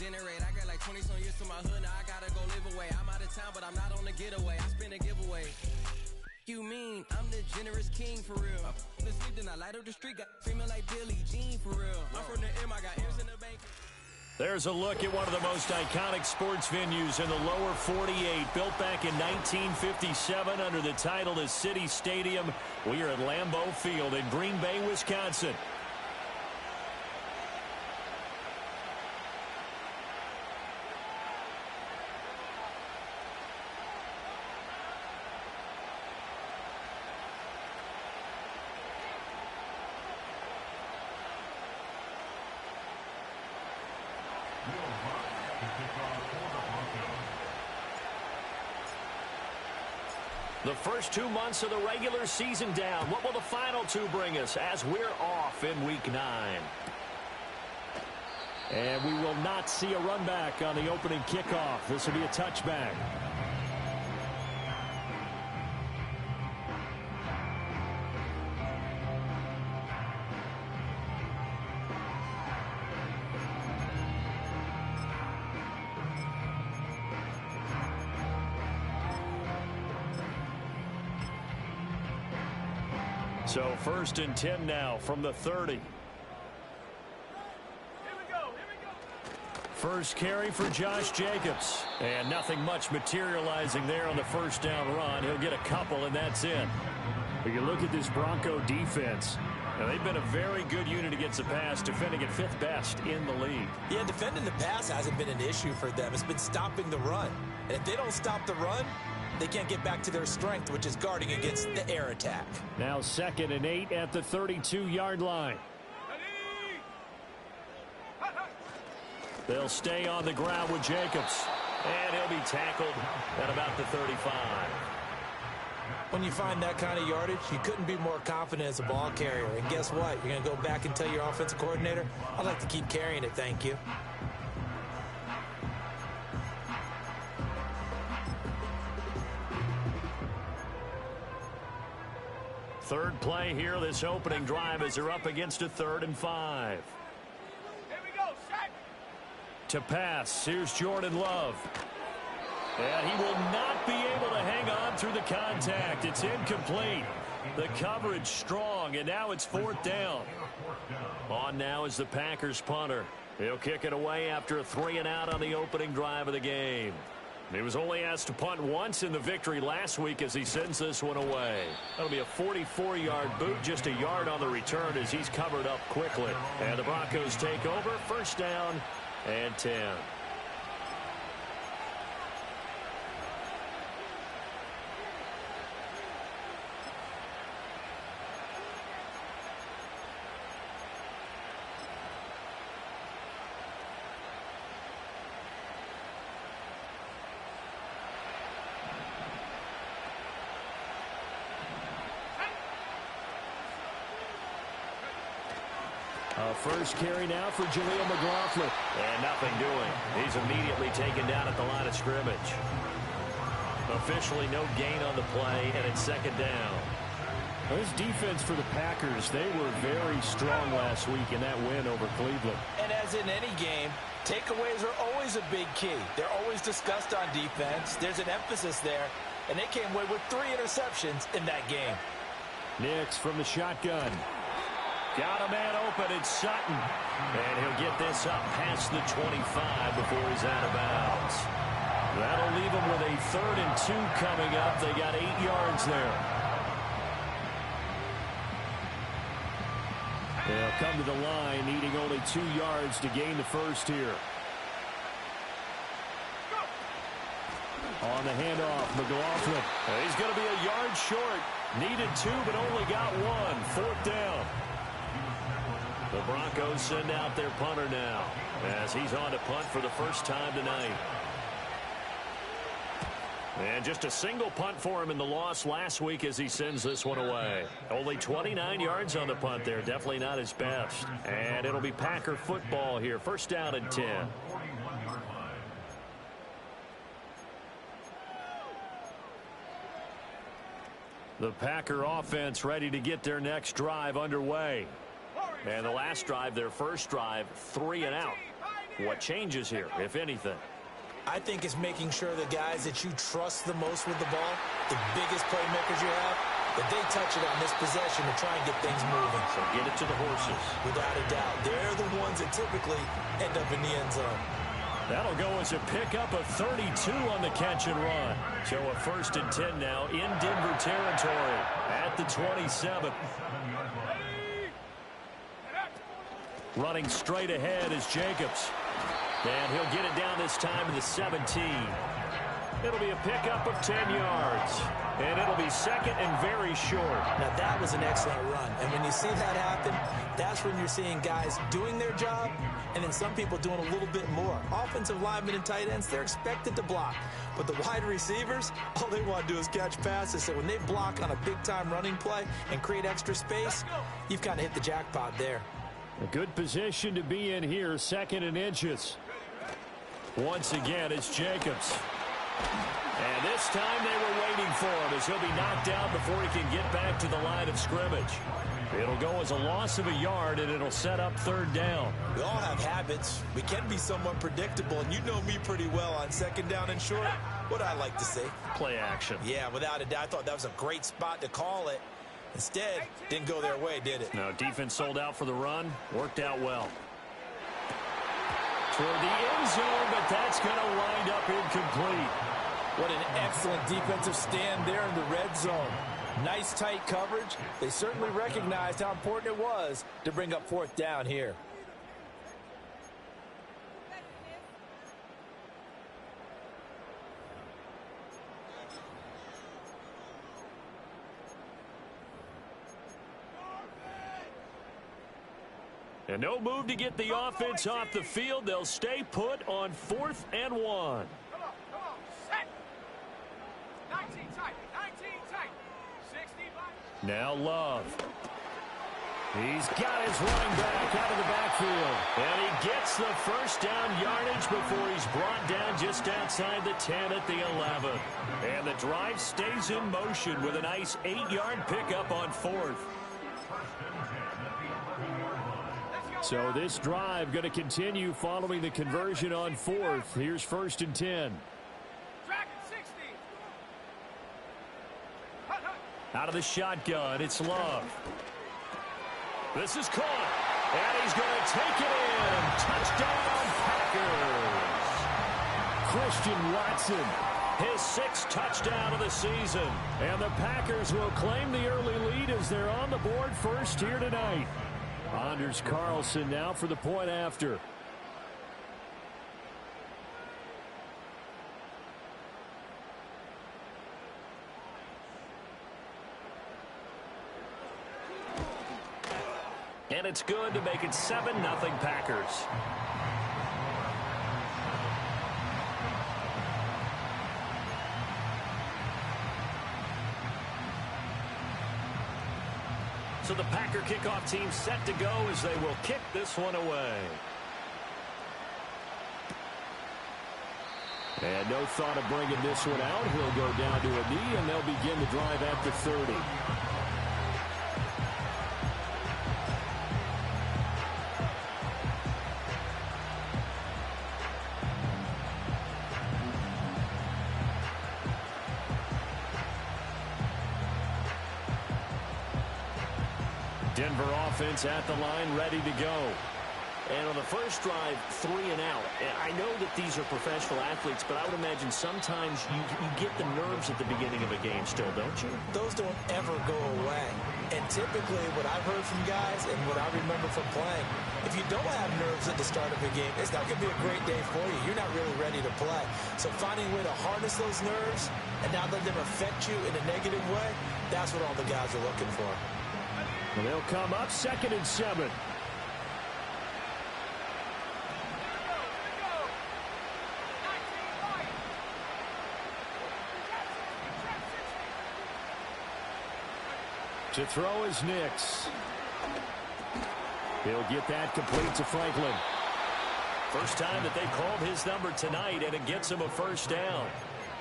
degenerate. I got like 20-some years to my hood, now I gotta go live away. I'm out of town, but I'm not on the getaway. I spin a giveaway. You mean I'm the generous king for real? I'm asleep, then I light up the street, got female like Billie Jean for real. I'm from the M, I got ears in the bank. There's a look at one of the most iconic sports venues in the lower 48. Built back in 1957 under the title of City Stadium. We are at Lambeau Field in Green Bay, Wisconsin. The first 2 months of the regular season down. What will the final two bring us as we're off in Week 9? And we will not see a run back on the opening kickoff. This will be a touchback. So 1st and 10 now from the 30. First carry for Josh Jacobs. And nothing much materializing there on the first down run. He'll get a couple, and that's it. But you look at this Bronco defense. Now, they've been a very good unit against the pass, defending at 5th best in the league. Yeah, defending the pass hasn't been an issue for them. It's been stopping the run. And if they don't stop the run, they can't get back to their strength, which is guarding against the air attack. Now 2nd and 8 at the 32-yard line. They'll stay on the ground with Jacobs. And he'll be tackled at about the 35. When you find that kind of yardage, you couldn't be more confident as a ball carrier. And guess what? You're going to go back and tell your offensive coordinator, I'd like to keep carrying it, thank you. Third play here, this opening drive, as they're up against a 3rd and 5. Here we go, set. To pass, here's Jordan Love. And he will not be able to hang on through the contact. It's incomplete. The coverage strong, and now it's 4th down. On now is the Packers punter. He'll kick it away after a 3-and-out on the opening drive of the game. He was only asked to punt once in the victory last week as he sends this one away. That'll be a 44-yard boot, just a yard on the return as he's covered up quickly. And the Broncos take over, 1st down and 10. First carry now for Jaleel McLaughlin. And nothing doing. He's immediately taken down at the line of scrimmage. Officially no gain on the play, and it's 2nd down. Well, this defense for the Packers, they were very strong last week in that win over Cleveland. And as in any game, takeaways are always a big key. They're always discussed on defense. There's an emphasis there, and they came away with 3 interceptions in that game. Nix from the shotgun. Got a man open, it's Sutton. And he'll get this up past the 25 before he's out of bounds. That'll leave him with a 3rd and 2 coming up. They got 8 yards there. They'll come to the line, needing only 2 yards to gain the first here. On the handoff, McLaughlin. He's going to be a yard short. Needed 2, but only got 1. 4th down. The Broncos send out their punter now as he's on to punt for the first time tonight. And just a single punt for him in the loss last week as he sends this one away. Only 29 yards on the punt there. Definitely not his best. And it'll be Packer football here. 1st down and 10. The Packer offense ready to get their next drive underway. And the last drive, their first drive, 3 and out. What changes here, if anything? I think it's making sure the guys that you trust the most with the ball, the biggest playmakers you have, that they touch it on this possession to try and get things moving. So get it to the horses. Without a doubt. They're the ones that typically end up in the end zone. That'll go as a pickup of 32 on the catch and run. So a 1st and 10 now in Denver territory at the 27. Running straight ahead is Jacobs. And he'll get it down this time to the 17. It'll be a pickup of 10 yards. And it'll be 2nd and very short. Now, that was an excellent run. And when you see that happen, that's when you're seeing guys doing their job and then some people doing a little bit more. Offensive linemen and tight ends, they're expected to block. But the wide receivers, all they want to do is catch passes. So when they block on a big-time running play and create extra space, you've kind of hit the jackpot there. A good position to be in here, 2nd and inches. Once again, it's Jacobs. And this time they were waiting for him as he'll be knocked down before he can get back to the line of scrimmage. It'll go as a loss of a yard, and it'll set up 3rd down. We all have habits. We can be somewhat predictable, and you know me pretty well on 2nd down and short. What I like to see. Play action. Yeah, without a doubt. I thought that was a great spot to call it. Instead, didn't go their way, did it? No, defense sold out for the run. Worked out well. Toward the end zone, but that's going to wind up incomplete. What an excellent defensive stand there in the red zone. Nice tight coverage. They certainly recognized how important it was to bring up 4th down here. And no move to get the offense off the field. They'll stay put on 4th and 1. Come on, set. 19 tight, 19 tight. 65. Now Love. He's got his running back out of the backfield. And he gets the 1st down yardage before he's brought down just outside the 10 at the 11. And the drive stays in motion with a nice 8-yard pickup on 4th. So this drive going to continue following the conversion on 4th. Here's 1st and 10. Dragon 60. Out of the shotgun, it's Love. This is caught. And he's going to take it in. Touchdown, Packers. Christian Watson, his 6th touchdown of the season. And the Packers will claim the early lead as they're on the board first here tonight. Anders Carlson now for the point after. And it's good to make it 7-0 Packers. So the Packer kickoff team set to go as they will kick this one away. And no thought of bringing this one out. He'll go down to a knee, and they'll begin the drive at the 30. Denver offense at the line, ready to go. And on the first drive, 3 and out. And I know that these are professional athletes, but I would imagine sometimes you get the nerves at the beginning of a game still, don't you? Those don't ever go away. And typically what I've heard from guys and what I remember from playing, if you don't have nerves at the start of a game, it's not going to be a great day for you. You're not really ready to play. So finding a way to harness those nerves and not let them affect you in a negative way, that's what all the guys are looking for. And they'll come up 2nd and 7. To throw is Nix. He'll get that complete to Franklin. First time that they've called his number tonight, and it gets him a 1st down.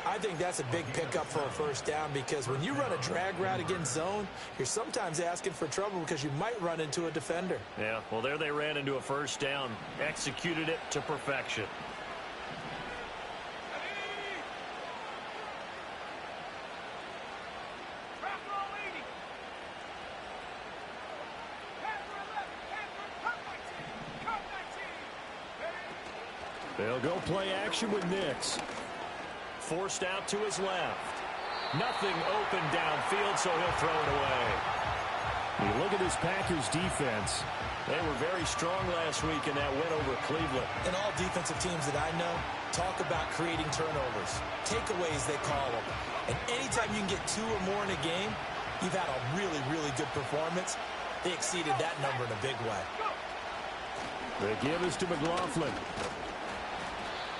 I think that's a big pickup for a first down because when you run a drag route against zone, you're sometimes asking for trouble because you might run into a defender. Yeah, well, there they ran into a first down. Executed it to perfection. They'll go play action with Nix. Forced out to his left. Nothing open downfield, so he'll throw it away. You look at this Packers defense. They were very strong last week in that win over Cleveland. And all defensive teams that I know talk about creating turnovers. Takeaways, they call them. And anytime you can get 2 or more in a game, you've had a really, really good performance. They exceeded that number in a big way. The give is to McLaughlin.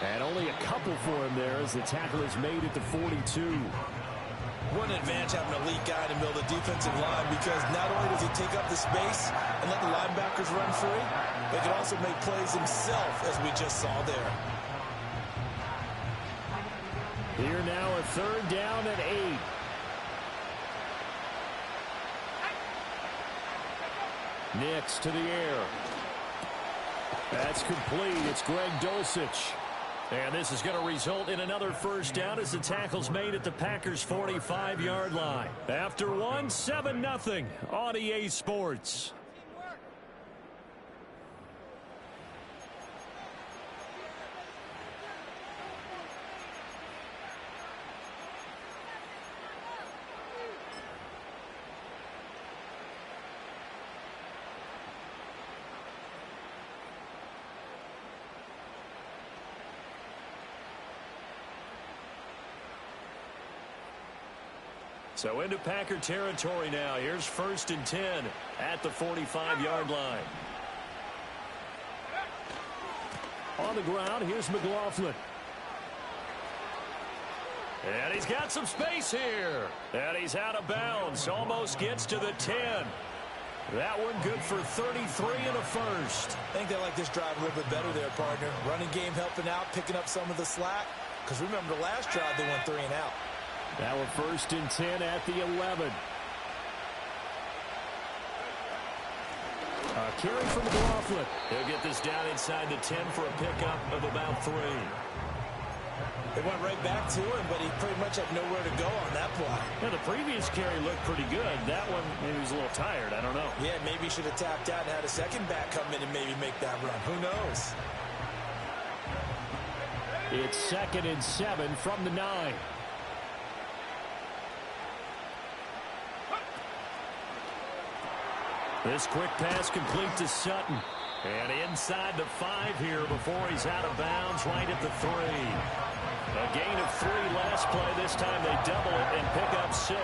And only a couple for him there as the tackle is made at the 42. What an advantage having an elite guy in the middle of the defensive line because not only does he take up the space and let the linebackers run free, but he can also make plays himself, as we just saw there. Here now a third down and 8. Nix to the air. That's complete. It's Greg Dulcich. And this is going to result in another first down as the tackle's made at the Packers' 45-yard line. After one, 7-0 on EA Sports. So into Packer territory now. Here's 1st and 10 at the 45-yard line. On the ground, here's McLaughlin. And he's got some space here. And he's out of bounds. Almost gets to the 10. That one good for 33 and a first. I think they like this drive a little bit better there, partner. Running game helping out, picking up some of the slack. Because remember, the last drive they went 3 and out. Now a 1st and 10 at the 11. A carry from McLaughlin. He'll get this down inside the 10 for a pickup of about 3. They went right back to him, but he pretty much had nowhere to go on that play. Yeah, the previous carry looked pretty good. That one, maybe he was a little tired. I don't know. Yeah, maybe he should have tapped out and had a second back come in and maybe make that run. Who knows? It's 2nd and 7 from the 9. This quick pass complete to Sutton. And inside the 5 here before he's out of bounds right at the 3. A gain of 3 last play. This time they double it and pick up 6.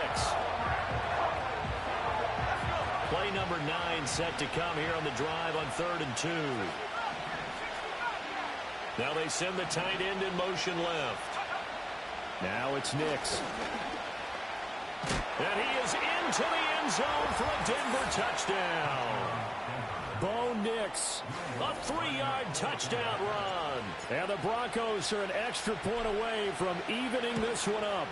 Play number 9 set to come here on the drive on 3rd and 2. Now they send the tight end in motion left. Now it's Nix. And he is into the end zone for a Denver touchdown. Bo Nix, a 3-yard touchdown run. And the Broncos are an extra point away from evening this one up.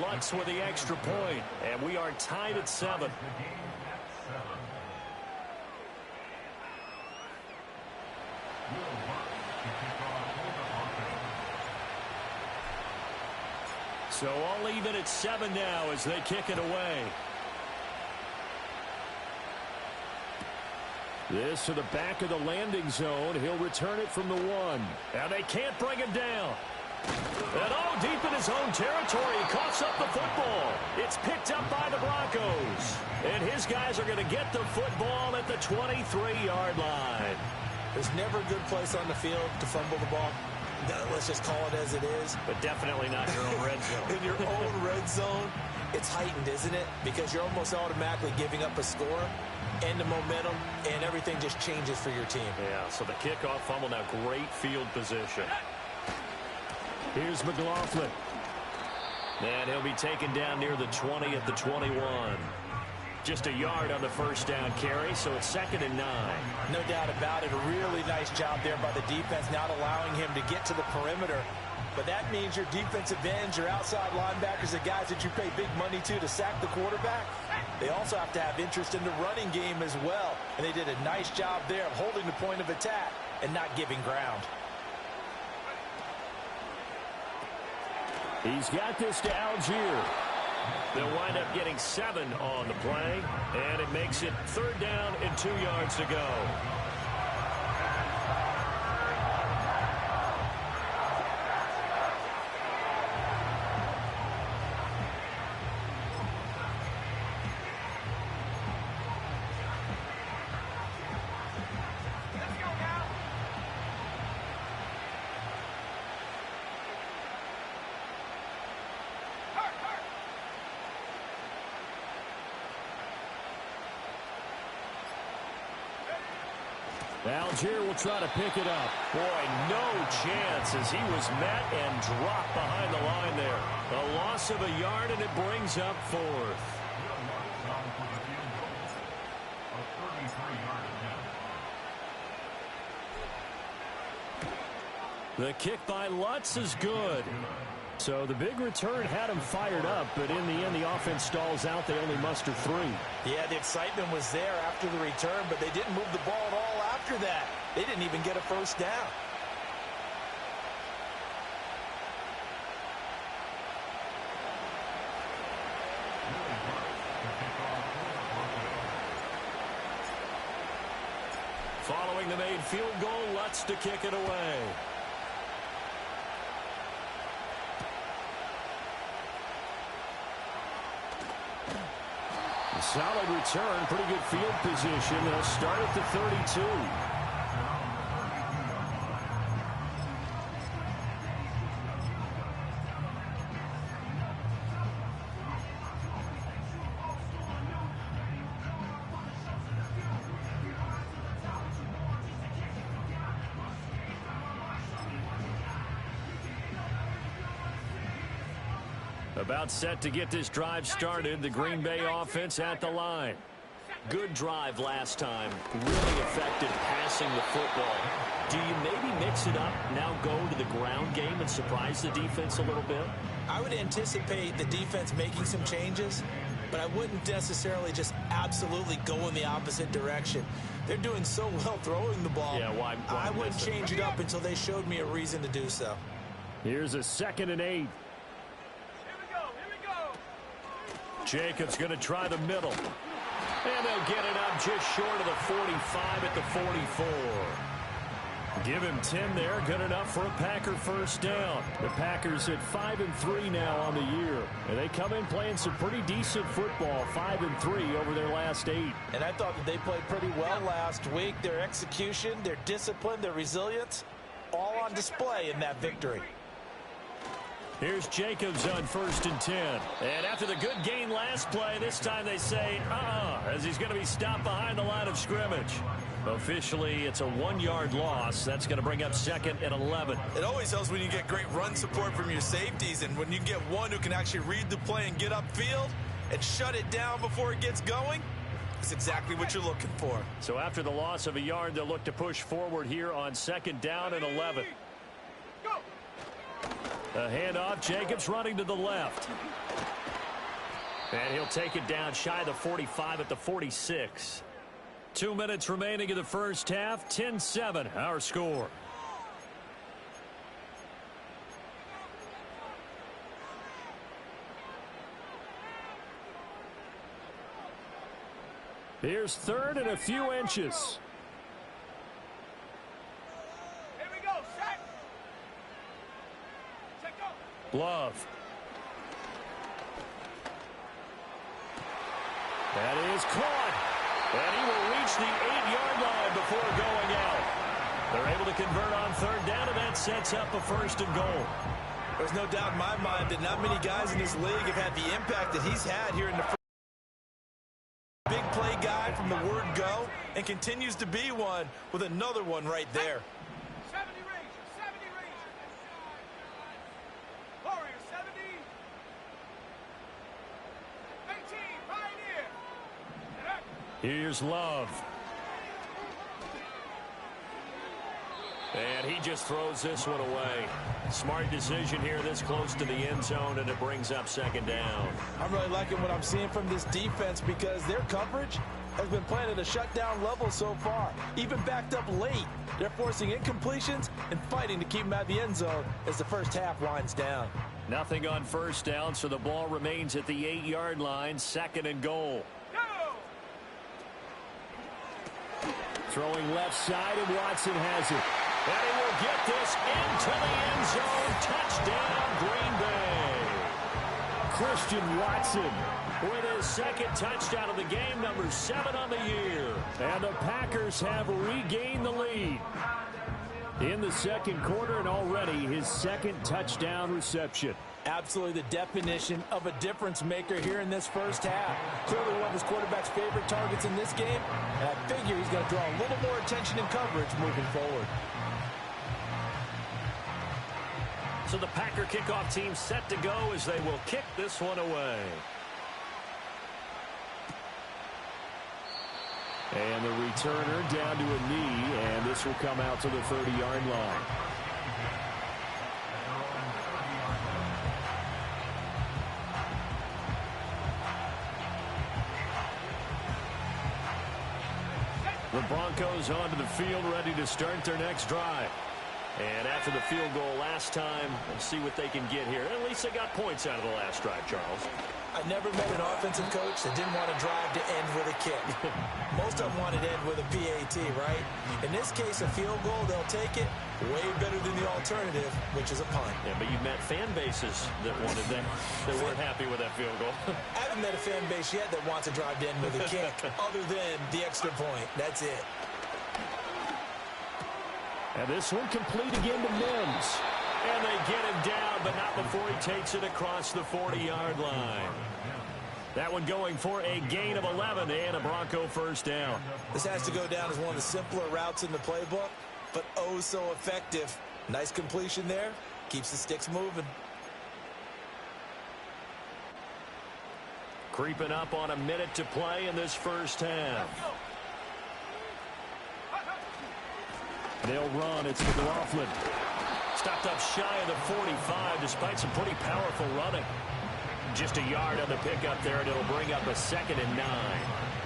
Lutz with the extra point, and we are tied at 7. So all even at 7 now as they kick it away. This to the back of the landing zone. He'll return it from the 1. And they can't bring him down. And deep in his own territory, he coughs up the football. It's picked up by the Broncos. And his guys are going to get the football at the 23-yard line. There's never a good place on the field to fumble the ball. Let's just call it as it is. But definitely not your own red zone. In your own red zone, it's heightened, isn't it? Because you're almost automatically giving up a score and the momentum, and everything just changes for your team. Yeah, so the kickoff fumble, now great field position. Here's McLaughlin. And he'll be taken down near the 20 at the 21. Just a yard on the first down carry, so it's 2nd and 9. No doubt about it. A really nice job there by the defense, not allowing him to get to the perimeter. But that means your defensive ends, your outside linebackers, the guys that you pay big money to sack the quarterback, they also have to have interest in the running game as well. And they did a nice job there of holding the point of attack and not giving ground. He's got this to Algier. They'll wind up getting 7 on the play, and it makes it 3rd down and 2 yards to go. Algier will try to pick it up. Boy, no chance as he was met and dropped behind the line there. A loss of a yard, and it brings up 4th. The kick by Lutz is good. So the big return had him fired up, but in the end, the offense stalls out. They only muster 3. Yeah, the excitement was there after the return, but they didn't move the ball at all after that. They didn't even get a first down. Following the made field goal, Lutz to kick it away. A solid return, pretty good field position. They'll start at the 32. About set to get this drive started. The Green Bay offense at the line. Good drive last time. Really effective passing the football. Do you maybe mix it up, now go to the ground game and surprise the defense a little bit? I would anticipate the defense making some changes, but I wouldn't necessarily just absolutely go in the opposite direction. They're doing so well throwing the ball. Yeah, why I wouldn't change it up until they showed me a reason to do so. Here's a 2nd and 8. Jacobs going to try the middle. And they'll get it up just short of the 45 at the 44. Give him 10 there. Good enough for a Packer first down. The Packers at 5-3 now on the year. And they come in playing some pretty decent football. 5-3 over their last 8. And I thought that they played pretty well last week. Their execution, their discipline, their resilience, all on display in that victory. Here's Jacobs on 1st and 10. And after the good gain last play, this time they say, as he's going to be stopped behind the line of scrimmage. Officially, it's a 1-yard loss. That's going to bring up 2nd and 11. It always helps when you get great run support from your safeties, and when you get one who can actually read the play and get upfield and shut it down before it gets going, it's exactly what you're looking for. So after the loss of a yard, they'll look to push forward here on 2nd down and 11. A handoff, Jacobs running to the left. And he'll take it down shy of the 45 at the 46. 2 minutes remaining in the first half. 10-7, our score. Here's 3rd and a few inches. Love. That is caught. And he will reach the 8-yard line before going out. They're able to convert on 3rd down, and that sets up a 1st and goal. There's no doubt in my mind that not many guys in this league have had the impact that he's had here in the first. Big play guy from the word go, and continues to be one with another one right there. Here's Love. And he just throws this one away. Smart decision here this close to the end zone, and it brings up second down. I'm really liking what I'm seeing from this defense because their coverage has been playing at a shutdown level so far. Even backed up late, they're forcing incompletions and fighting to keep them out of the end zone as the first half winds down. Nothing on first down, so the ball remains at the 8-yard line, second and goal. Throwing left side, and Watson has it. And he will get this into the end zone. Touchdown, Green Bay. Christian Watson with his second touchdown of the game, number 7 on the year. And the Packers have regained the lead in the second quarter, and already his second touchdown reception. Absolutely the definition of a difference maker here in this first half. Clearly one of his quarterback's favorite targets in this game, and I figure he's going to draw a little more attention and coverage moving forward. So the Packer kickoff team set to go as they will kick this one away. And the returner down to a knee, and this will come out to the 30-yard line. The Broncos onto the field, ready to start their next drive. And after the field goal last time, we'll see what they can get here. At least they got points out of the last drive, Charles. I never met an offensive coach that didn't want to drive to end with a kick. Most of them wanted to end with a PAT, right? In this case, a field goal, they'll take it. Way better than the alternative, which is a punt. Yeah, but you've met fan bases that wanted that, that weren't happy with that field goal. I haven't met a fan base yet that wants to drive to end with a kick, other than the extra point. That's it. And this one complete again to Mims. And they get him down, but not before he takes it across the 40-yard line. That one going for a gain of 11 and a Bronco first down. This has to go down as one of the simpler routes in the playbook, but oh so effective. Nice completion there. Keeps the sticks moving. Creeping up on a minute to play in this first half. They'll run. It's McLaughlin. Stopped up shy of the 45 despite some pretty powerful running. Just a yard on the pickup there, and it'll bring up a 2nd and 9.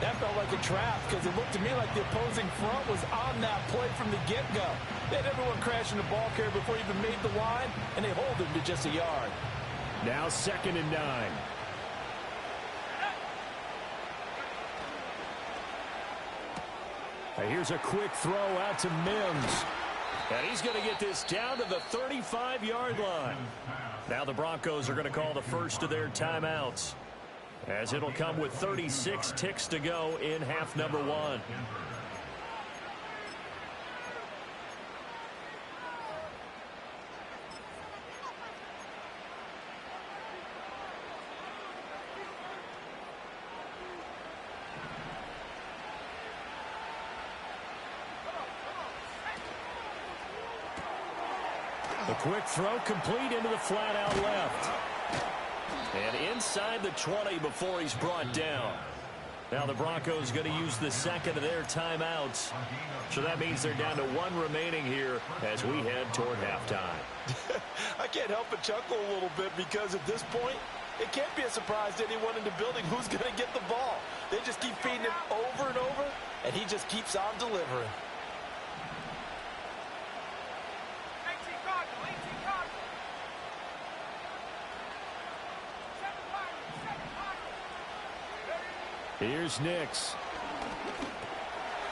That felt like a trap because it looked to me like the opposing front was on that play from the get-go. They had everyone crashing the ball carrier before he even made the line, and they hold him to just a yard. Now 2nd and 9. Here's a quick throw out to Mims. And he's going to get this down to the 35-yard line. Now the Broncos are going to call the first of their timeouts, as it'll come with 36 ticks to go in half number 1. The quick throw complete into the flat out left. And inside the 20 before he's brought down. Now the Broncos going to use the second of their timeouts. So that means they're down to 1 remaining here as we head toward halftime. I can't help but chuckle a little bit because at this point, it can't be a surprise to anyone in the building who's going to get the ball. They just keep feeding him over and over, and he just keeps on delivering. Here's Nix.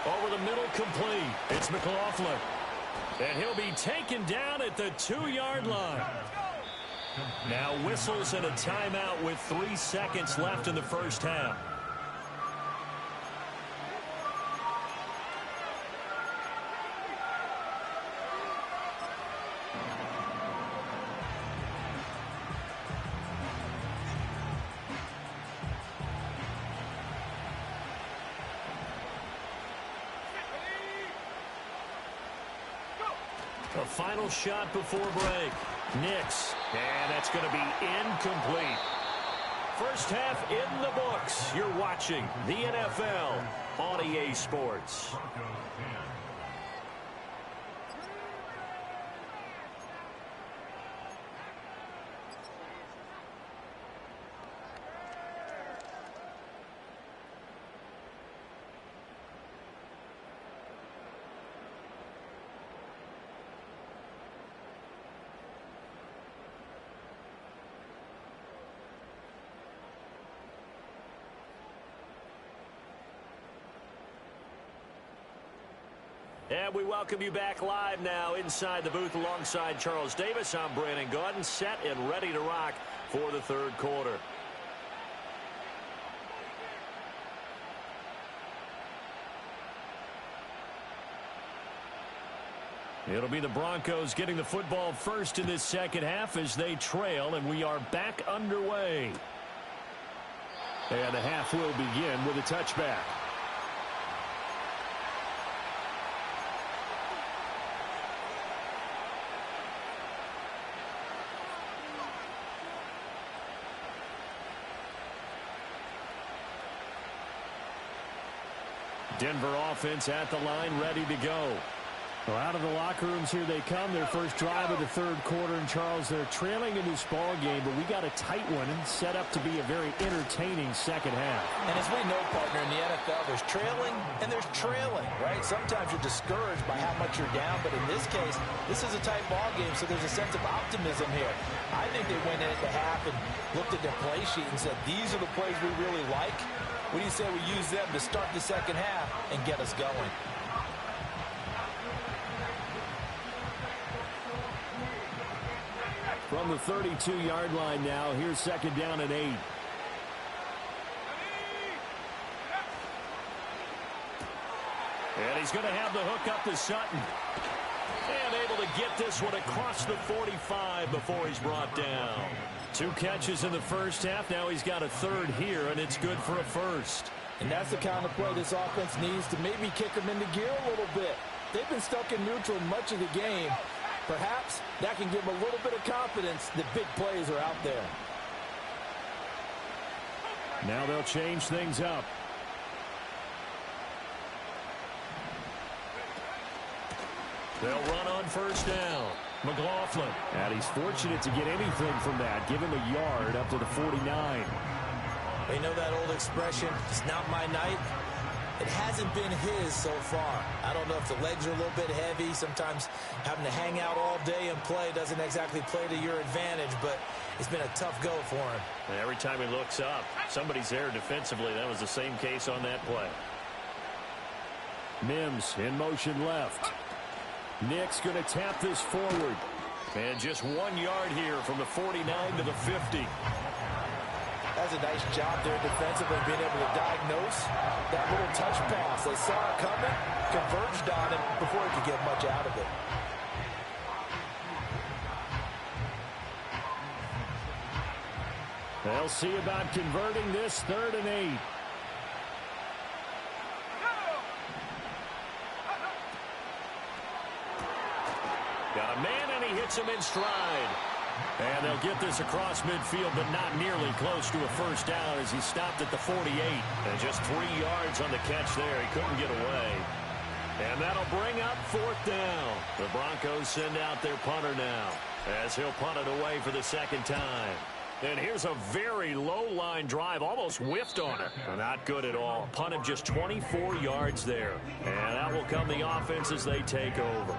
Over the middle, complete. It's McLaughlin. And he'll be taken down at the 2-yard line. Now whistles and a timeout with 3 seconds left in the first half. A final shot before break. Nix. And that's going to be incomplete. first half in the books. You're watching the NFL on EA Sports. And we welcome you back live now inside the booth alongside Charles Davis. I'm Brandon Gaudin, set and ready to rock for the third quarter. It'll be the Broncos getting the football first in this second half as they trail, and we are back underway. And the half will begin with a touchback. Denver offense at the line, ready to go. Well, out of the locker rooms here they come. Their first drive of the third quarter. And, Charles, they're trailing in this ball game, but we got a tight one and set up to be a very entertaining second half. And as we know, partner, in the NFL, there's trailing and there's trailing, right? Sometimes you're discouraged by how much you're down, but in this case, this is a tight ball game, so there's a sense of optimism here. I think they went in at the half and looked at their play sheet and said, these are the plays we really like. What do you say we use them to start the second half and get us going? From the 32-yard line now, here's second down and 8. And he's going to have the hook up to Sutton. And able to get this one across the 45 before he's brought down. 2 catches in the first half. Now he's got a third here, and it's good for a first. And that's the kind of play this offense needs to maybe kick them into gear a little bit. They've been stuck in neutral much of the game. Perhaps that can give them a little bit of confidence that big plays are out there. Now they'll change things up. They'll run on first down. McLaughlin. And he's fortunate to get anything from that. Give him a yard up to the 49. They know that old expression, it's not my night. It hasn't been his so far. I don't know if the legs are a little bit heavy. Sometimes having to hang out all day and play doesn't exactly play to your advantage, but it's been a tough go for him. And every time he looks up, somebody's there defensively. That was the same case on that play. Mims in motion left. Nick's going to tap this forward. And just 1 yard here from the 49 to the 50. That's a nice job there defensively, being able to diagnose that little touch pass. They saw it coming, converged on it before he could get much out of it. They'll see about converting this 3rd and 8. Got a man, and he hits him in stride. And they'll get this across midfield, but not nearly close to a first down as he stopped at the 48. And just 3 yards on the catch there. He couldn't get away. And that'll bring up 4th down. The Broncos send out their punter now as he'll punt it away for the second time. And here's a very low-line drive, almost whiffed on it. Not good at all. Punt of just 24 yards there. And out will come the offense as they take over.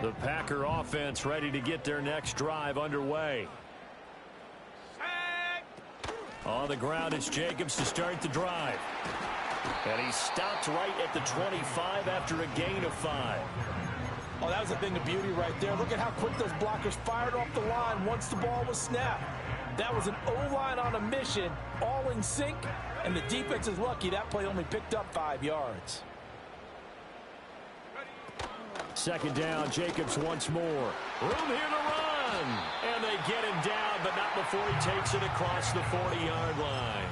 The Packer offense ready to get their next drive underway. On the ground, it's Jacobs to start the drive. And he stopped right at the 25 after a gain of 5. Oh, that was a thing of beauty right there. Look at how quick those blockers fired off the line once the ball was snapped. That was an O-line on a mission, all in sync, and the defense is lucky that play only picked up 5 yards. Second down, Jacobs once more. Room here to run. And they get him down, but not before he takes it across the 40-yard line.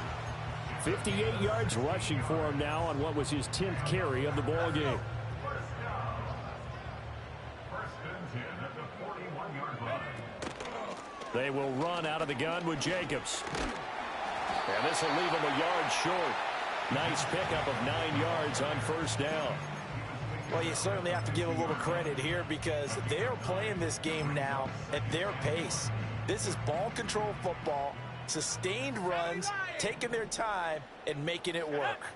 58 yards rushing for him now on what was his 10th carry of the ball game. They will run out of the gun with Jacobs. And this will leave him a yard short. Nice pickup of 9 yards on first down. Well, you certainly have to give a little credit here because they're playing this game now at their pace. This is ball control football, sustained runs, taking their time, and making it work.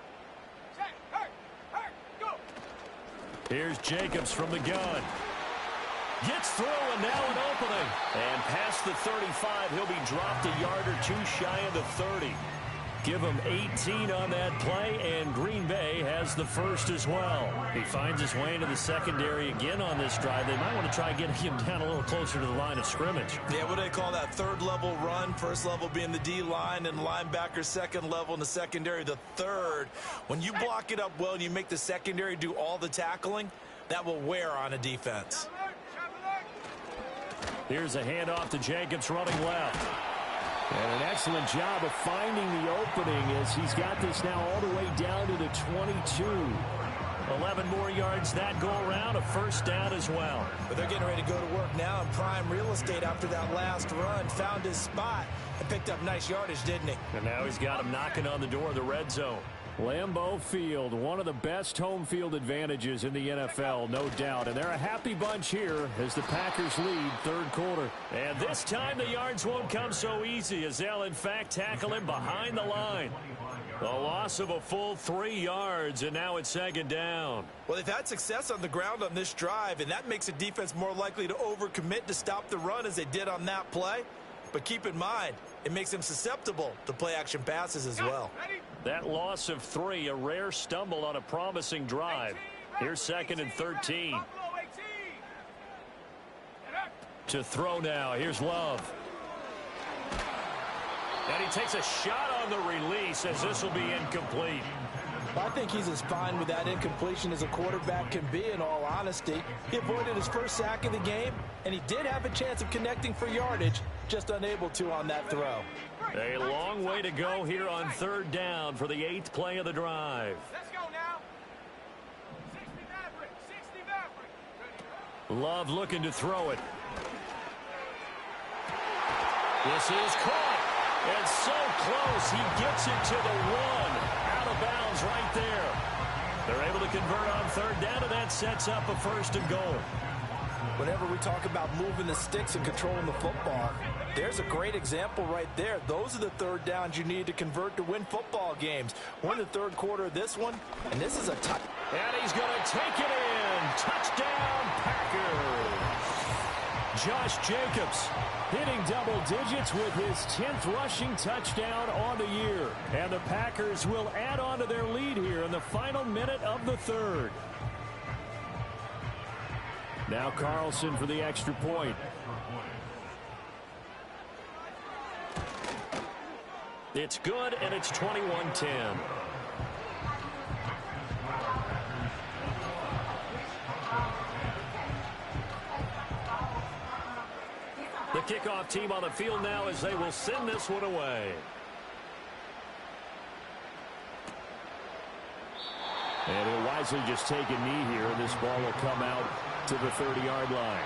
Here's Jacobs from the gun. Gets through, and now an opening. And past the 35, he'll be dropped a yard or two shy of the 30. Give him 18 on that play, and Green Bay has the first as well. He finds his way into the secondary again on this drive. They might want to try getting him down a little closer to the line of scrimmage. Yeah, what do they call that? Third level run. First level being the D-line, and linebacker second level in the secondary, the third. When you block it up well and you make the secondary do all the tackling, that will wear on a defense. Here's a handoff to Jacobs running left. And an excellent job of finding the opening as he's got this now all the way down to the 22. 11 more yards that go around, a first down as well. But they're getting ready to go to work now in prime real estate after that last run. Found his spot and picked up nice yardage, didn't he? And now he's got him knocking on the door of the red zone. Lambeau Field, one of the best home field advantages in the NFL, no doubt. And they're a happy bunch here as the Packers lead third quarter. And this time the yards won't come so easy as they'll, in fact, tackle him behind the line. The loss of a full 3 yards, and now it's second down. Well, they've had success on the ground on this drive, and that makes a defense more likely to overcommit to stop the run as they did on that play. But keep in mind, it makes them susceptible to play-action passes as well. That loss of 3, a rare stumble on a promising drive. Here's second and 13. To throw now. Here's Love. And he takes a shot on the release as this will be incomplete. I think he's as fine with that incompletion as a quarterback can be, in all honesty. He avoided his first sack of the game, and he did have a chance of connecting for yardage, just unable to on that throw. A long way to go here on third down for the 8th play of the drive. Let's go now. 60 Maverick, 60 Maverick. Love looking to throw it. This is caught. And so close, he gets it to the 1. Out of bounds right there. They're able to convert on third down, and that sets up a first and goal. Whenever we talk about moving the sticks and controlling the football, there's a great example right there. Those are the third downs you need to convert to win football games. We're in the third quarter of this one, and this is a touch. And he's going to take it in. Touchdown, Packers. Josh Jacobs hitting double digits with his 10th rushing touchdown on the year. And the Packers will add on to their lead here in the final minute of the third. Now Carlson for the extra point. It's good, and it's 21-10. The kickoff team on the field now as they will send this one away. And he'll wisely just take a knee here, and this ball will come out to the 30-yard line.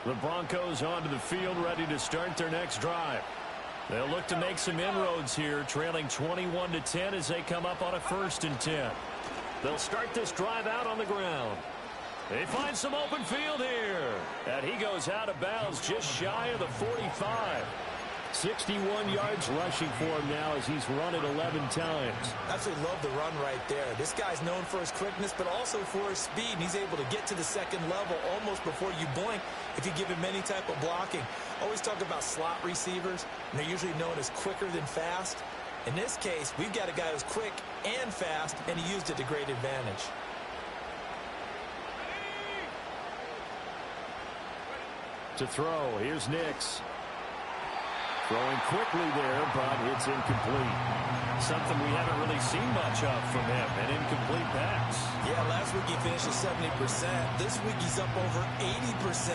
The Broncos onto the field, ready to start their next drive. They'll look to make some inroads here, trailing 21-10 as they come up on a 1st and 10. They'll start this drive out on the ground. They find some open field here. And he goes out of bounds just shy of the 45. 61 yards rushing for him now as he's run it 11 times. Absolutely love the run right there. This guy's known for his quickness, but also for his speed. And he's able to get to the second level almost before you blink if you give him any type of blocking. Always talk about slot receivers, and they're usually known as quicker than fast. In this case, we've got a guy who's quick and fast, and he used it to great advantage. To throw, here's Nix. Throwing quickly there, but it's incomplete. Something we haven't really seen much of from him, an incomplete pass. Yeah, last week he finished at 70%. This week he's up over 80%.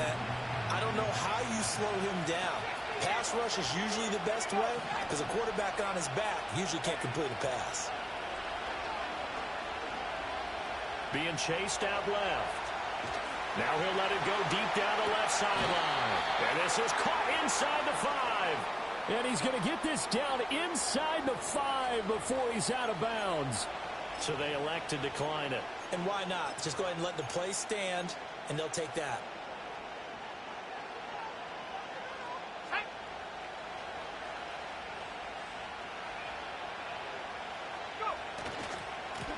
I don't know how you slow him down. Pass rush is usually the best way because a quarterback on his back usually can't complete a pass. Being chased out left. Now he'll let it go deep down the left sideline. And this is caught inside the 5. And he's going to get this down inside the 5 before he's out of bounds. So they elect to decline it. And why not? Just go ahead and let the play stand, and they'll take that.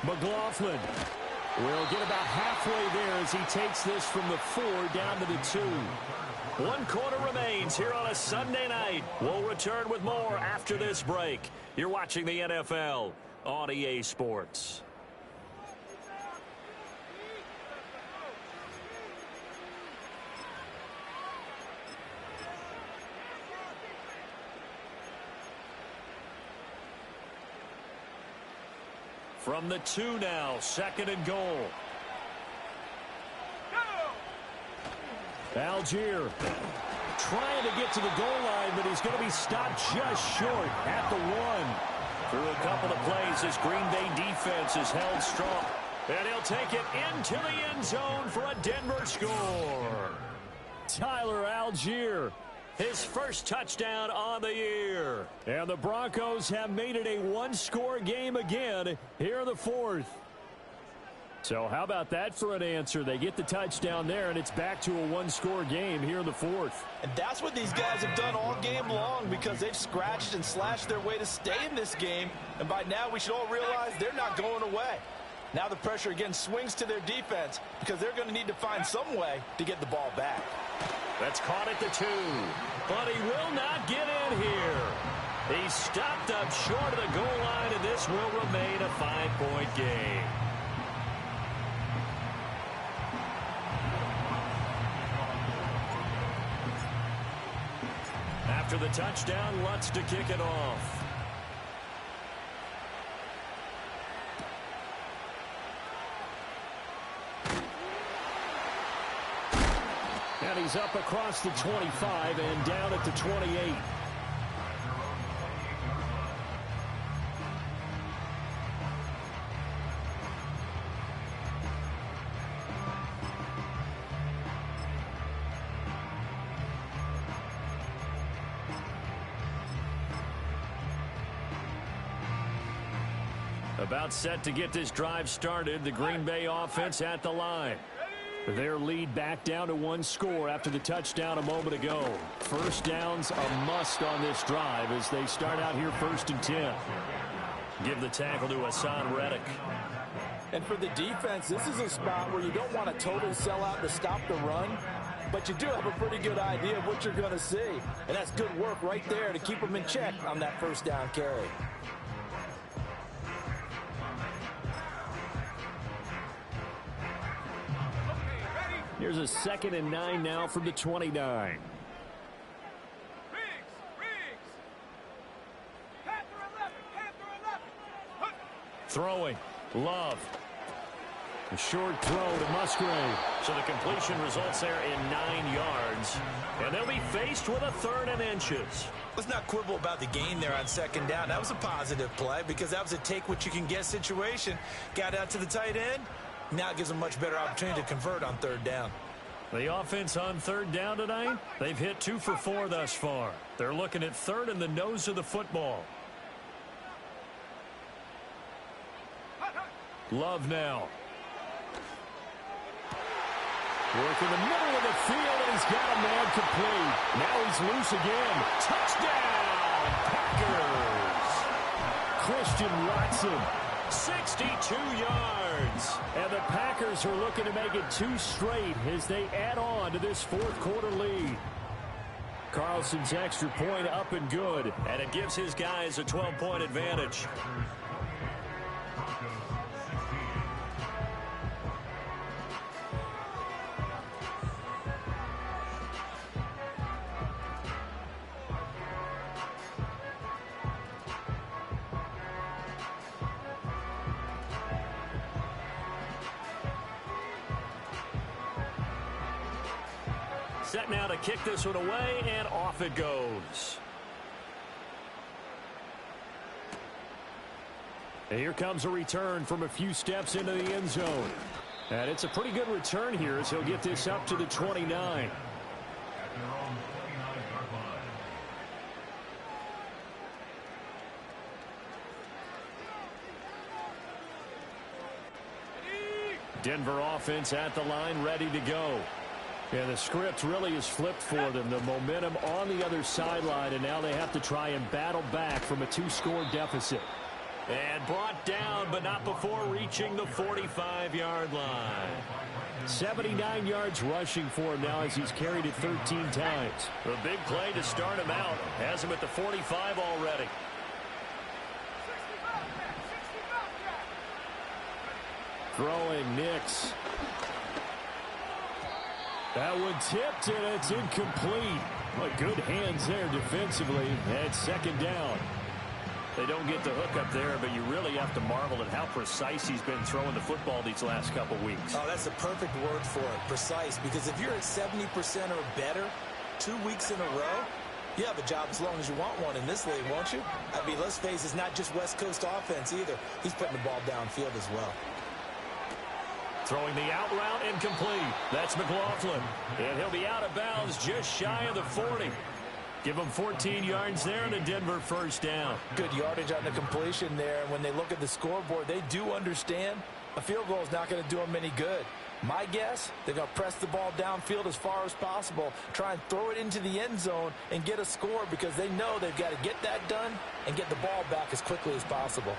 McLaughlin will get about halfway there as he takes this from the 4 down to the 2. 1 quarter remains here on a Sunday night. We'll return with more after this break. You're watching the NFL on EA Sports. From the 2 now, 2nd and goal. Algier trying to get to the goal line, but he's going to be stopped just short at the 1. Through a couple of plays, this Green Bay defense is held strong. And he'll take it into the end zone for a Denver score. Tyler Algier, his first touchdown on the year. And the Broncos have made it a 1-score game again here in the 4th. So how about that for an answer? They get the touchdown there, and it's back to a 1-score game here in the 4th. And that's what these guys have done all game long because they've scratched and slashed their way to stay in this game. And by now, we should all realize they're not going away. Now the pressure again swings to their defense because they're going to need to find some way to get the ball back. That's caught at the 2. But he will not get in here. He's stopped up short of the goal line, and this will remain a 5-point game. After the touchdown, Lutz to kick it off. And he's up across the 25 and down at the 28. About set to get this drive started. The Green Bay offense at the line. Their lead back down to 1 score after the touchdown a moment ago. First down's a must on this drive as they start out here 1st and 10. Give the tackle to Hassan Reddick. And for the defense, this is a spot where you don't want to totally sell out to stop the run, but you do have a pretty good idea of what you're going to see. And that's good work right there to keep them in check on that first down carry. Here's a 2nd and 9 now from the 29. Throwing. Love. A short throw to Musgrave. So the completion results there in 9 yards. And they'll be faced with a 3rd and inches. Let's not quibble about the gain there on 2nd down. That was a positive play because that was a take-what-you-can-get situation. Got out to the tight end. Now it gives them a much better opportunity to convert on 3rd down. The offense on 3rd down tonight, they've hit 2 for 4 thus far. They're looking at 3rd in the nose of the football. Love now. Work in the middle of the field, and he's got a man complete. Now he's loose again. Touchdown, Packers! Christian Watson. 62 yards. And the Packers are looking to make it 2 straight as they add on to this 4th quarter lead. Carlson's extra point up and good. And it gives his guys a 12-point advantage. Set now to kick this one away, and off it goes. And here comes a return from a few steps into the end zone. And it's a pretty good return here as he'll get this up to the 29. Denver offense at the line, ready to go. And the script really is flipped for them. The momentum on the other sideline, and now they have to try and battle back from a 2-score deficit. And brought down, but not before reaching the 45-yard line. 79 yards rushing for him now as he's carried it 13 times. A big play to start him out. Has him at the 45 already. Throwing Nix. That one tipped, and it's incomplete. But good hands there defensively. And second down. They don't get the hook up there, but you really have to marvel at how precise he's been throwing the football these last couple weeks. Oh, that's a perfect word for it, precise. Because if you're at 70% or better 2 weeks in a row, you have a job as long as you want one in this league, won't you? I mean, let's face it, it's not just West Coast offense either. He's putting the ball downfield as well. Throwing the out route, incomplete. That's McLaughlin. And he'll be out of bounds just shy of the 40. Give him 14 yards there and a Denver first down. Good yardage on the completion there. And when they look at the scoreboard, they do understand a field goal is not going to do them any good. My guess, they're going to press the ball downfield as far as possible, try and throw it into the end zone and get a score because they know they've got to get that done and get the ball back as quickly as possible.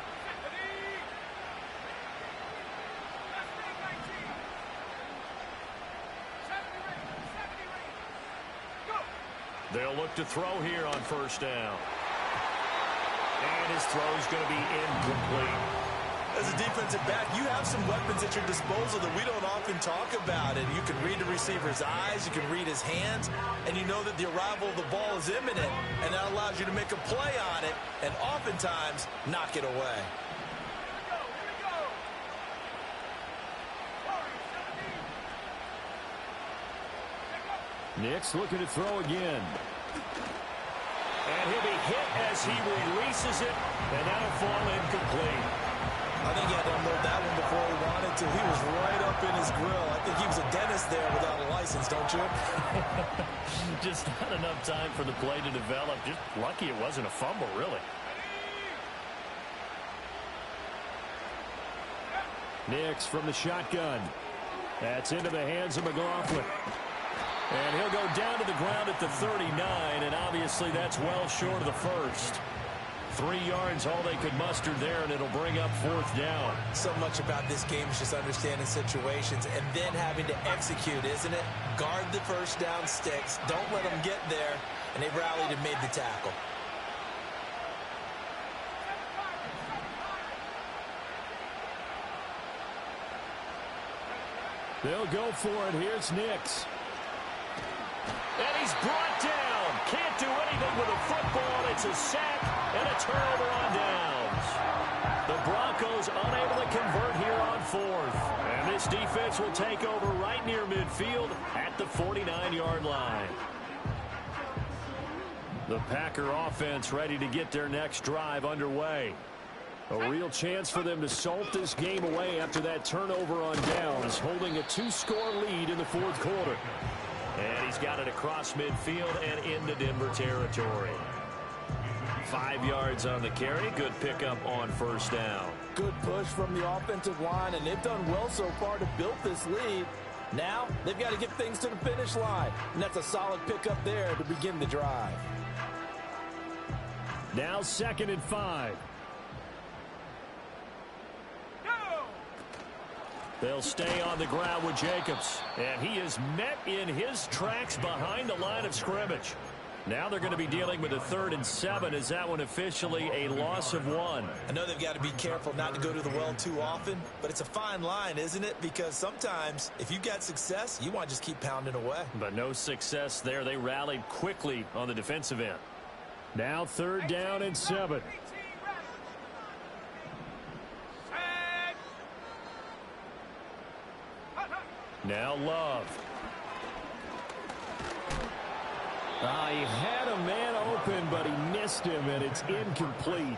They'll look to throw here on first down. And his throw's going to be incomplete. As a defensive back, you have some weapons at your disposal that we don't often talk about. And you can read the receiver's eyes, you can read his hands, and you know that the arrival of the ball is imminent. And that allows you to make a play on it and oftentimes knock it away. Nix looking to throw again. And he'll be hit as he releases it, and that'll fall incomplete. I think he had to unload that one before he wanted to. He was right up in his grill. I think he was a dentist there without a license, don't you? Just not enough time for the play to develop. Just lucky it wasn't a fumble, really. Nix from the shotgun. That's into the hands of McLaughlin. And he'll go down to the ground at the 39, and obviously that's well short of the first. 3 yards, all they could muster there, and it'll bring up fourth down. So much about this game is just understanding situations and then having to execute, isn't it? Guard the first down sticks. Don't let them get there, and they rallied and made the tackle. They'll go for it. Here's Nix. And he's brought down. Can't do anything with a football. It's a sack and a turnover on downs. The Broncos unable to convert here on fourth. And this defense will take over right near midfield at the 49-yard line. The Packer offense ready to get their next drive underway. A real chance for them to salt this game away after that turnover on downs, holding a 2-score lead in the fourth quarter. And he's got it across midfield and into Denver territory. 5 yards on the carry. Good pickup on first down. Good push from the offensive line, and they've done well so far to build this lead. Now they've got to get things to the finish line, and that's a solid pickup there to begin the drive. Now 2nd and 5. They'll stay on the ground with Jacobs. And he is met in his tracks behind the line of scrimmage. Now they're going to be dealing with a 3rd and 7. Is that one officially a loss of 1? I know they've got to be careful not to go to the well too often, but it's a fine line, isn't it? Because sometimes if you got success, you want to just keep pounding away. But no success there. They rallied quickly on the defensive end. Now 3rd down and 7. Now Love. He had a man open, but he missed him, and it's incomplete.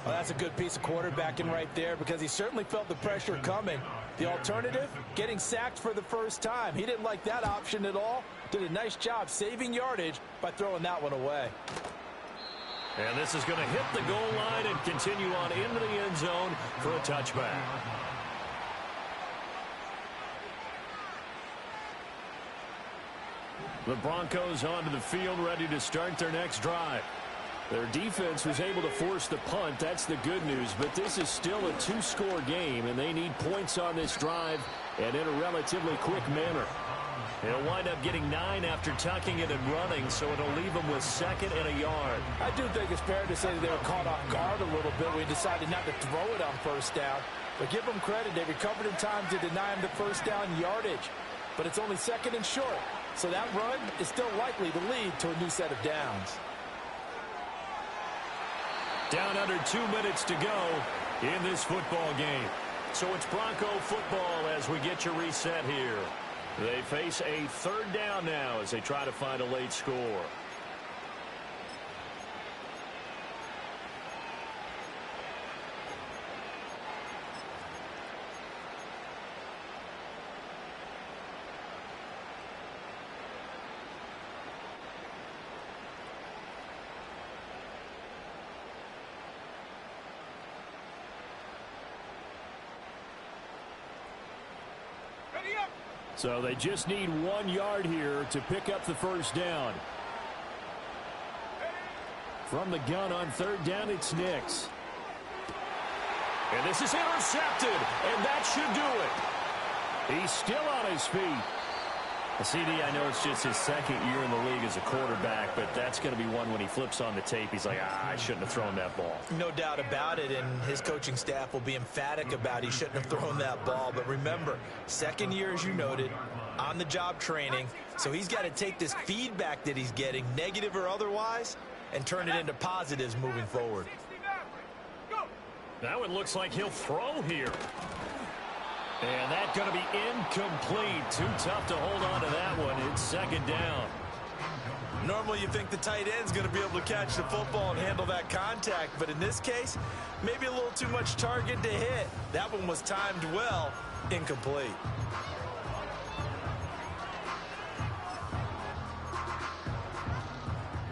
Well, that's a good piece of quarterbacking right there because he certainly felt the pressure coming. The alternative, getting sacked for the first time. He didn't like that option at all. Did a nice job saving yardage by throwing that one away. And this is going to hit the goal line and continue on into the end zone for a touchback. The Broncos onto the field, ready to start their next drive. Their defense was able to force the punt. That's the good news. But this is still a two-score game, and they need points on this drive and in a relatively quick manner. He'll wind up getting 9 after tucking it and running, so it'll leave him with 2nd and a yard. I do think it's fair to say that they were caught off guard a little bit when he decided not to throw it on first down. But give them credit. They recovered in time to deny him the first down yardage. But it's only 2nd and short. So that run is still likely to lead to a new set of downs. Down under 2 minutes to go in this football game. So it's Bronco football as we get your reset here. They face a 3rd down now as they try to find a late score. So they just need 1 yard here to pick up the first down. From the gun on 3rd down, it's Nix. And this is intercepted, and that should do it. He's still on his feet. CD, I know it's just his 2nd year in the league as a quarterback, but that's going to be one when he flips on the tape. He's like, I shouldn't have thrown that ball. No doubt about it, and his coaching staff will be emphatic about he shouldn't have thrown that ball. But remember, 2nd year, as you noted, on-the-job training, so he's got to take this feedback that he's getting, negative or otherwise, and turn it into positives moving forward. Now it looks like he'll throw here. And that's going to be incomplete. Too tough to hold on to that one. It's 2nd down. Normally you think the tight end's going to be able to catch the football and handle that contact, but in this case, maybe a little too much target to hit. That one was timed well, incomplete.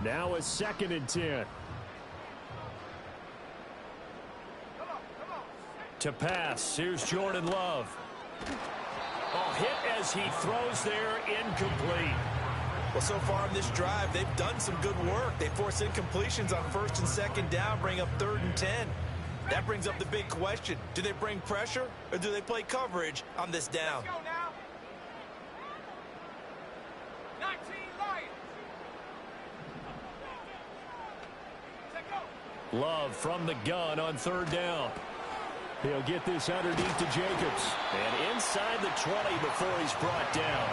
Now a 2nd and 10. To pass, here's Jordan Love. Oh, hit as he throws there, incomplete. Well, so far in this drive, they've done some good work. They force incompletions on 1st and 2nd down, bring up 3rd and 10. That brings up the big question. Do they bring pressure or do they play coverage on this down? Let's go now. 19 Lions. Take go. Love from the gun on 3rd down. He'll get this underneath to Jacobs. And inside the 20 before he's brought down.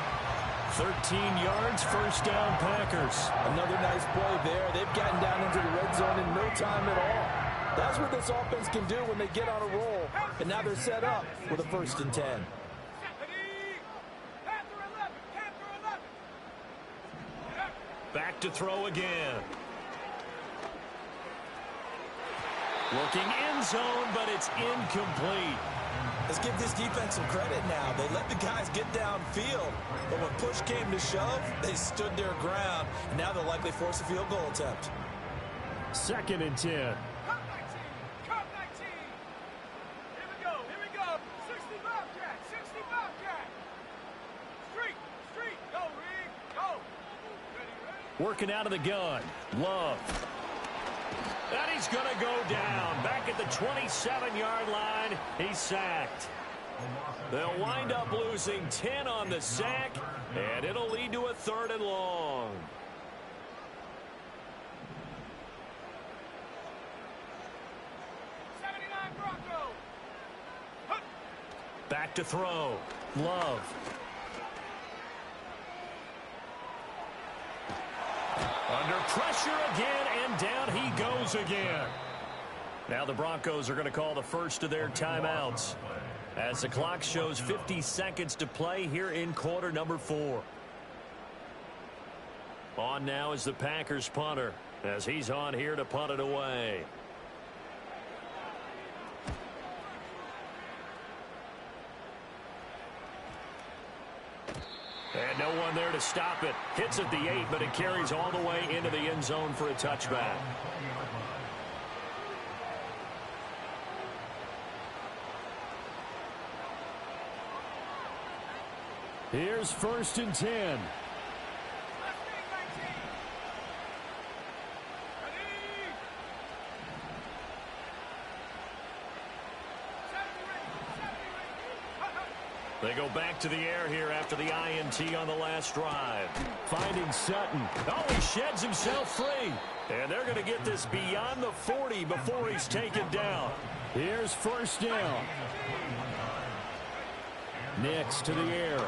13 yards, 1st down Packers. Another nice play there. They've gotten down into the red zone in no time at all. That's what this offense can do when they get on a roll. And now they're set up with a 1st and 10. Back to throw again. Looking end zone, but it's incomplete. Let's give this defense some credit now. They let the guys get downfield, but when push came to shove, they stood their ground. And now they'll likely force a field goal attempt. 2nd and 10. Cut 19. Cut 19. Here we go. Here we go. 65 cat. 65 cat. Street. Go, Reed. Go. Ready. Working out of the gun. Love. And he's going to go down. Back at the 27-yard line, he's sacked. They'll wind up losing 10 on the sack, and it'll lead to a 3rd and long. Back to throw. Love. Under pressure again, and down he goes again. Now the Broncos are going to call the first of their timeouts as the clock shows 50 seconds to play here in quarter number 4. On now is the Packers punter, as he's on here to punt it away. And no one there to stop it. Hits at the 8, but it carries all the way into the end zone for a touchback. Here's 1st and 10. They go back to the air here after the INT on the last drive. Finding Sutton. Oh, he sheds himself free. And they're going to get this beyond the 40 before he's taken down. Here's 1st down. Next to the air.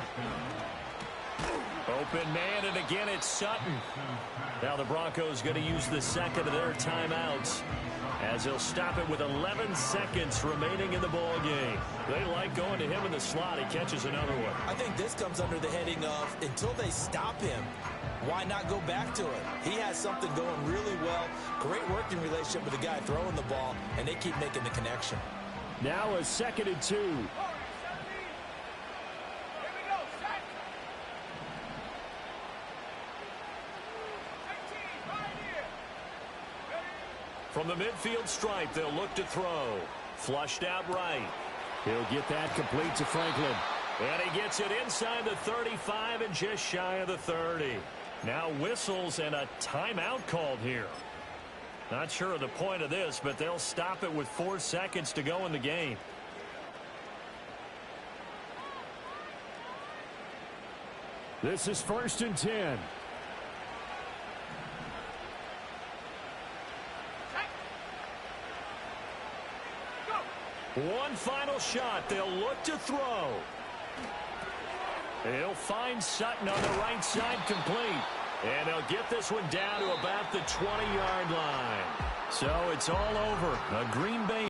Open man, and again it's Sutton. Now the Broncos going to use the second of their timeouts, as they'll stop it with 11 seconds remaining in the ball game. They like going to him in the slot. He catches another one. I think this comes under the heading of, until they stop him, why not go back to it? He has something going really well. Great working relationship with the guy throwing the ball, and they keep making the connection. Now a 2nd and 2. From the midfield stripe, they'll look to throw. Flushed out right. He'll get that complete to Franklin. And he gets it inside the 35 and just shy of the 30. Now whistles and a timeout called here. Not sure of the point of this, but they'll stop it with 4 seconds to go in the game. This is 1st and 10. One final shot. They'll look to throw. He'll find Sutton on the right side, complete. And they'll get this one down to about the 20-yard line. So it's all over. A Green Bay